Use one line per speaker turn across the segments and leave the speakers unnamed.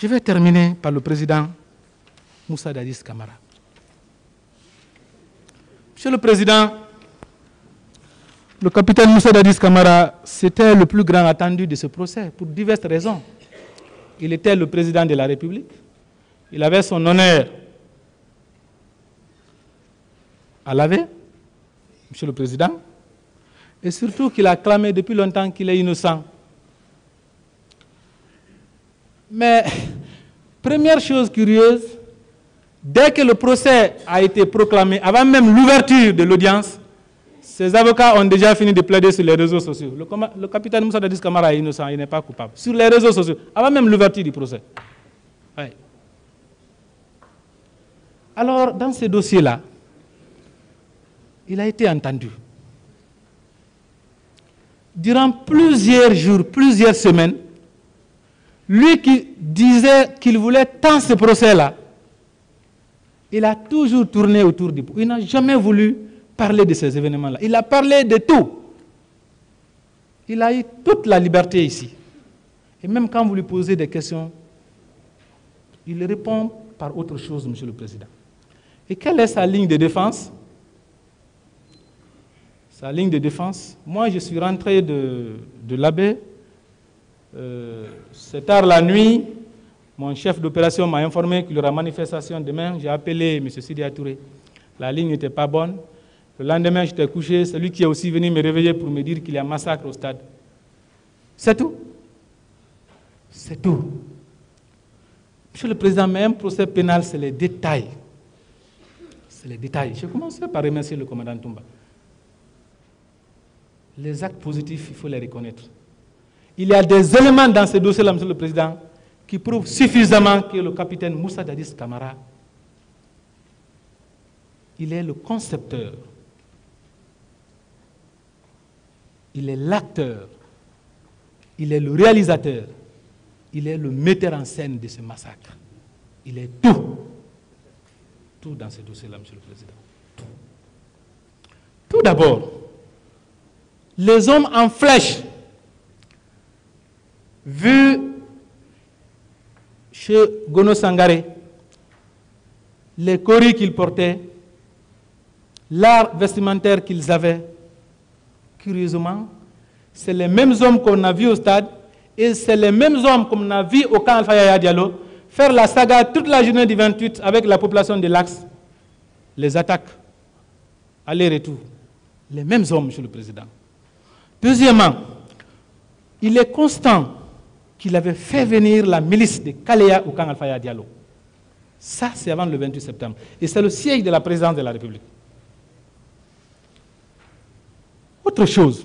Je vais terminer par le président Moussa Dadis Camara. Monsieur le Président, le capitaine Moussa Dadis Camara, c'était le plus grand attendu de ce procès pour diverses raisons. Il était le président de la République, il avait son honneur à laver, Monsieur le Président, et surtout qu'il a clamé depuis longtemps qu'il est innocent. Mais, première chose curieuse, dès que le procès a été proclamé, avant même l'ouverture de l'audience, ses avocats ont déjà fini de plaider sur les réseaux sociaux. Le capitaine Moussa Dadis Camara est innocent, il n'est pas coupable. Sur les réseaux sociaux, avant même l'ouverture du procès. Ouais. Alors, dans ces dossiers-là, il a été entendu. Durant plusieurs jours, plusieurs semaines, lui qui disait qu'il voulait tant ce procès-là, il a toujours tourné autour du pot. Il n'a jamais voulu parler de ces événements-là. Il a parlé de tout. Il a eu toute la liberté ici. Et même quand vous lui posez des questions, il répond par autre chose, Monsieur le Président. Et quelle est sa ligne de défense? Sa ligne de défense, moi je suis rentré de l'Abbé, c'est tard la nuit, mon chef d'opération m'a informé qu'il y aura manifestation demain, j'ai appelé M. Sidi Touré, la ligne n'était pas bonne, le lendemain j'étais couché, c'est lui qui est aussi venu me réveiller pour me dire qu'il y a massacre au stade. C'est tout. C'est tout. Monsieur le Président, mais un procès pénal, c'est les détails. C'est les détails. Je commencerai par remercier le commandant Toumba. Les actes positifs, il faut les reconnaître. Il y a des éléments dans ce dossier-là, Monsieur le Président, qui prouvent suffisamment que le capitaine Moussa Dadis Camara, il est le concepteur, il est l'acteur, il est le réalisateur, il est le metteur en scène de ce massacre. Il est tout. Tout dans ce dossier-là, Monsieur le Président. Tout. Tout d'abord, les hommes en flèche, vus chez Gono Sangaré, les coris qu'ils portaient, l'art vestimentaire qu'ils avaient, curieusement, c'est les mêmes hommes qu'on a vus au stade et c'est les mêmes hommes qu'on a vus au camp Alpha Yaya Diallo faire la saga toute la journée du 28 avec la population de l'Axe, les attaques, aller-retour. Les mêmes hommes, Monsieur le Président. Deuxièmement, il est constant qu'il avait fait venir la milice de Kalea au camp Alpha Yaya Diallo. Ça, c'est avant le 28 septembre. Et c'est le siège de la présidence de la République. Autre chose,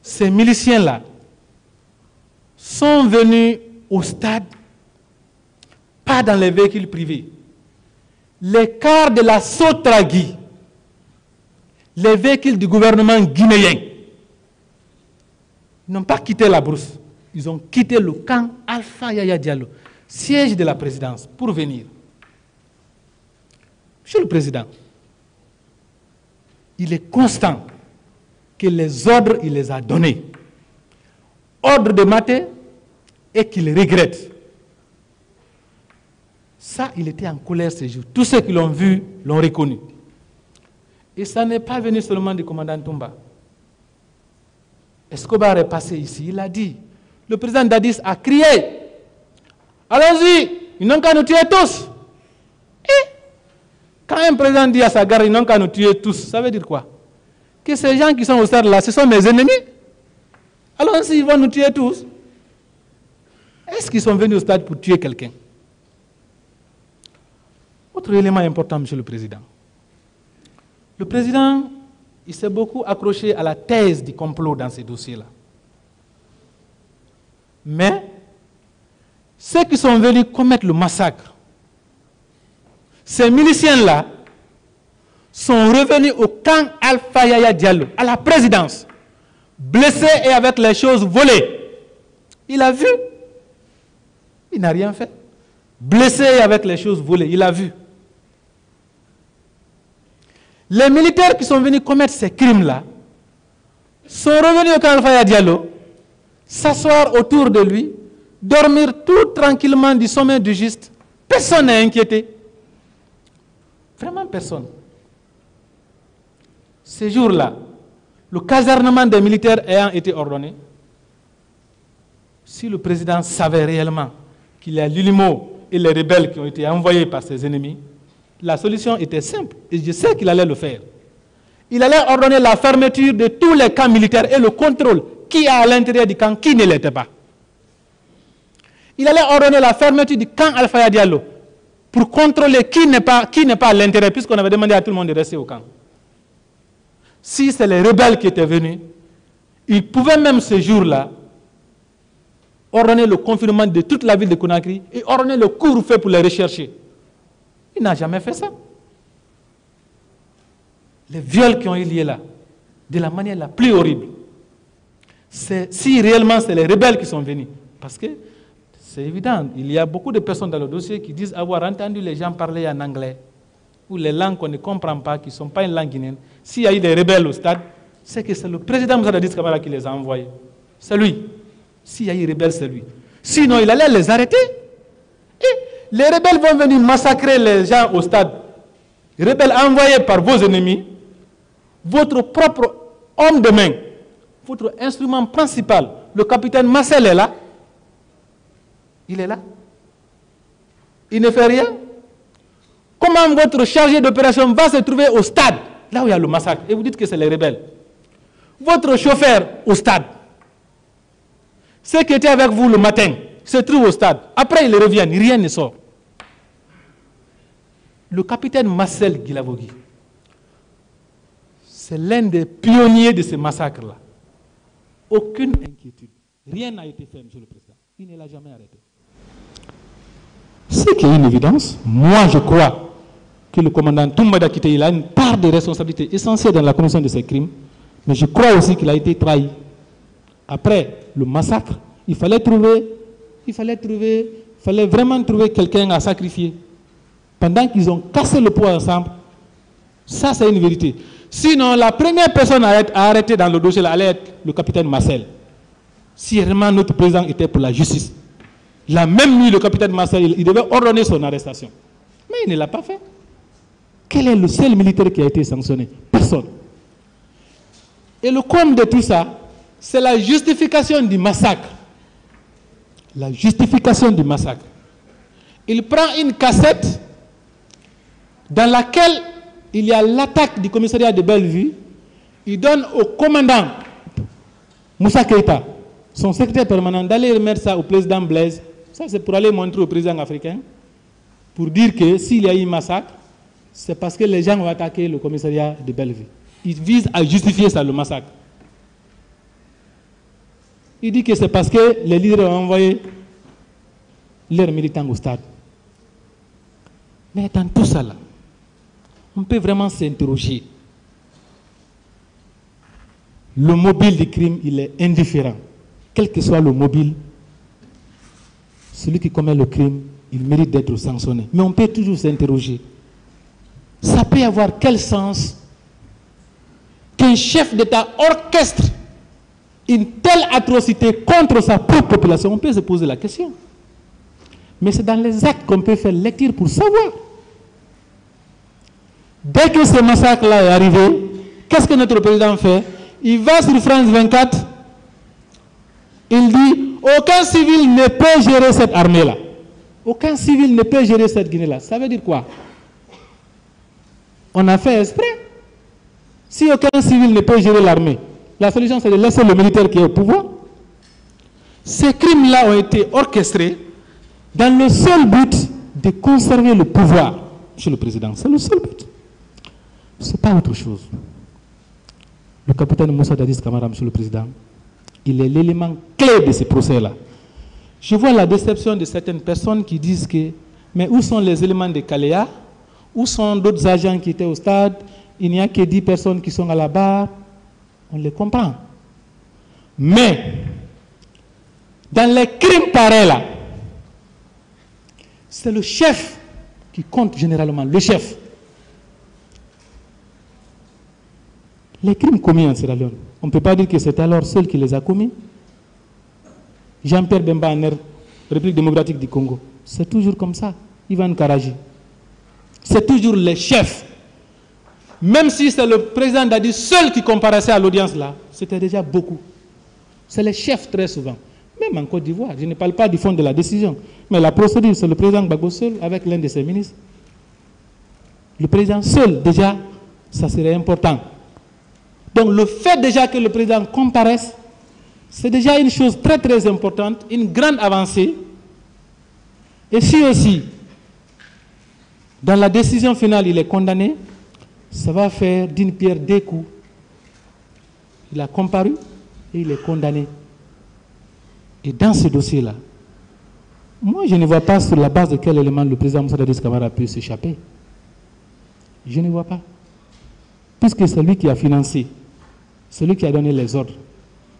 ces miliciens-là sont venus au stade, pas dans les véhicules privés. Les cars de la Sotragui, les véhicules du gouvernement guinéen, n'ont pas quitté la brousse. Ils ont quitté le camp Alpha Yaya Diallo, siège de la présidence, pour venir. Monsieur le Président, il est constant que les ordres, il les a donnés. Ordre de mater et qu'il regrette. Ça, il était en colère ces jours. Tous ceux qui l'ont vu l'ont reconnu. Et ça n'est pas venu seulement du commandant Toumba. Escobar est passé ici, il a dit, le président Dadis a crié, allons-y, ils n'ont qu'à nous tuer tous. Et quand un président dit à sa garde, ils n'ont qu'à nous tuer tous, ça veut dire quoi? Que ces gens qui sont au stade là, ce sont mes ennemis. Allons-y, ils vont nous tuer tous. Est-ce qu'ils sont venus au stade pour tuer quelqu'un? Autre élément important, Monsieur le Président. Le président, il s'est beaucoup accroché à la thèse du complot dans ces dossiers-là. Mais, ceux qui sont venus commettre le massacre, ces miliciens-là, sont revenus au camp Alpha Yaya Diallo, à la présidence, blessés et avec les choses volées. Il a vu. Il n'a rien fait. Blessé et avec les choses volées, il a vu. Les militaires qui sont venus commettre ces crimes-là sont revenus au camp Alpha Yaya Diallo, s'asseoir autour de lui, dormir tout tranquillement du sommeil du juste. Personne n'est inquiété. Vraiment personne. Ces jours-là, le casernement des militaires ayant été ordonné, si le président savait réellement qu'il y a l'UNIMO et les rebelles qui ont été envoyés par ses ennemis, la solution était simple, et je sais qu'il allait le faire. Il allait ordonner la fermeture de tous les camps militaires et le contrôle qui est à l'intérieur du camp, qui ne l'était pas. Il allait ordonner la fermeture du camp Alpha Diallo pour contrôler qui n'est pas à l'intérieur, puisqu'on avait demandé à tout le monde de rester au camp. Si c'est les rebelles qui étaient venus, ils pouvaient même ce jour-là ordonner le confinement de toute la ville de Conakry et ordonner le couvre-feu pour les rechercher. Il n'a jamais fait ça. Les viols qui ont eu lieu là, de la manière la plus horrible, si réellement c'est les rebelles qui sont venus, parce que c'est évident, il y a beaucoup de personnes dans le dossier qui disent avoir entendu les gens parler en anglais, ou les langues qu'on ne comprend pas, qui ne sont pas une langue guinéenne. S'il y a eu des rebelles au stade, c'est que c'est le président Moussa Dadis Camara qui les a envoyés. C'est lui. S'il y a eu des rebelles, c'est lui. Sinon, il allait les arrêter. Et les rebelles vont venir massacrer les gens au stade. Les rebelles envoyés par vos ennemis, votre propre homme de main, votre instrument principal, le capitaine Marcel est là. Il est là. Il ne fait rien. Comment votre chargé d'opération va se trouver au stade, là où il y a le massacre, et vous dites que c'est les rebelles? Votre chauffeur au stade, ceux qui étaient avec vous le matin, se trouvent au stade. Après, ils reviennent, rien ne sort. Le capitaine Marcel Guilavogui, c'est l'un des pionniers de ce massacre-là. Aucune inquiétude. Rien n'a été fait, Monsieur le Président. Il ne l'a jamais arrêté. C'est qu'il y a une évidence. Moi, je crois que le commandant Toumbada Kité, il a une part de responsabilité essentielle dans la commission de ces crimes, mais je crois aussi qu'il a été trahi. Après le massacre, il fallait vraiment trouver quelqu'un à sacrifier. Pendant qu'ils ont cassé le poids ensemble, ça c'est une vérité. Sinon, la première personne à arrêter dans le dossier là, allait être le capitaine Marcel. Si vraiment notre président était pour la justice, la même nuit, le capitaine Marcel, il devait ordonner son arrestation. Mais il ne l'a pas fait. Quel est le seul militaire qui a été sanctionné? Personne. Et le comble de tout ça, c'est la justification du massacre. La justification du massacre. Il prend une cassette dans laquelle il y a l'attaque du commissariat de Bellevue. Il donne au commandant Moussa Keïta, son secrétaire permanent, d'aller remettre ça au président Blaise. Ça, c'est pour aller montrer au président africain, pour dire que s'il y a eu un massacre, c'est parce que les gens ont attaqué le commissariat de Bellevue. Il vise à justifier ça, le massacre. Il dit que c'est parce que les leaders ont envoyé leurs militants au stade. Mais dans tout ça, là, on peut vraiment s'interroger. Le mobile du crime, il est indifférent. Quel que soit le mobile, celui qui commet le crime, il mérite d'être sanctionné. Mais on peut toujours s'interroger. Ça peut avoir quel sens qu'un chef d'État orchestre une telle atrocité contre sa propre population? On peut se poser la question. Mais c'est dans les actes qu'on peut faire lecture pour savoir. Dès que ce massacre-là est arrivé, qu'est-ce que notre président fait? Il va sur France 24, il dit aucun civil ne peut gérer cette armée-là. Aucun civil ne peut gérer cette Guinée-là. Ça veut dire quoi? On a fait exprès. Si aucun civil ne peut gérer l'armée, la solution c'est de laisser le militaire qui est au pouvoir. Ces crimes-là ont été orchestrés dans le seul but de conserver le pouvoir chez le président. C'est le seul but. Ce n'est pas autre chose. Le capitaine Moussa Dadis Camara, Monsieur le Président, il est l'élément clé de ce procès-là. Je vois la déception de certaines personnes qui disent que, mais où sont les éléments de Kaléa? Où sont d'autres agents qui étaient au stade? Il n'y a que 10 personnes qui sont à la barre. On les comprend. Mais, dans les crimes pareils là, c'est le chef qui compte généralement, le chef. Les crimes commis en Sierra Leone, on ne peut pas dire que c'est alors seul qui les a commis. Jean-Pierre Bemba Aner République démocratique du Congo. C'est toujours comme ça, Ivan Karaji. C'est toujours les chefs. Même si c'est le président Dadi seul qui comparaissait à l'audience là, c'était déjà beaucoup. C'est les chefs très souvent. Même en Côte d'Ivoire, je ne parle pas du fond de la décision, mais la procédure, c'est le président Gbagbo seul avec l'un de ses ministres. Le président seul, déjà, ça serait important. Donc le fait déjà que le président comparaisse, c'est déjà une chose très très importante, une grande avancée. Et si aussi, dans la décision finale, il est condamné, ça va faire d'une pierre deux coups. Il a comparu et il est condamné. Et dans ce dossier-là, moi je ne vois pas sur la base de quel élément le président Moussa Dadis Camara a pu s'échapper. Je ne vois pas. Puisque c'est lui qui a financé, celui qui a donné les ordres,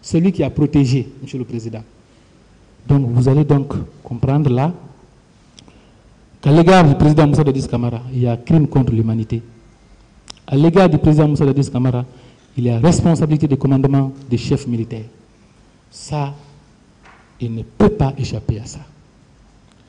celui qui a protégé, Monsieur le Président. Donc vous allez donc comprendre là qu'à l'égard du président Moussa Dadis Camara, il y a crime contre l'humanité. À l'égard du président Moussa Dadis Camara, il y a responsabilité de commandement des chefs militaires. Ça, il ne peut pas échapper à ça.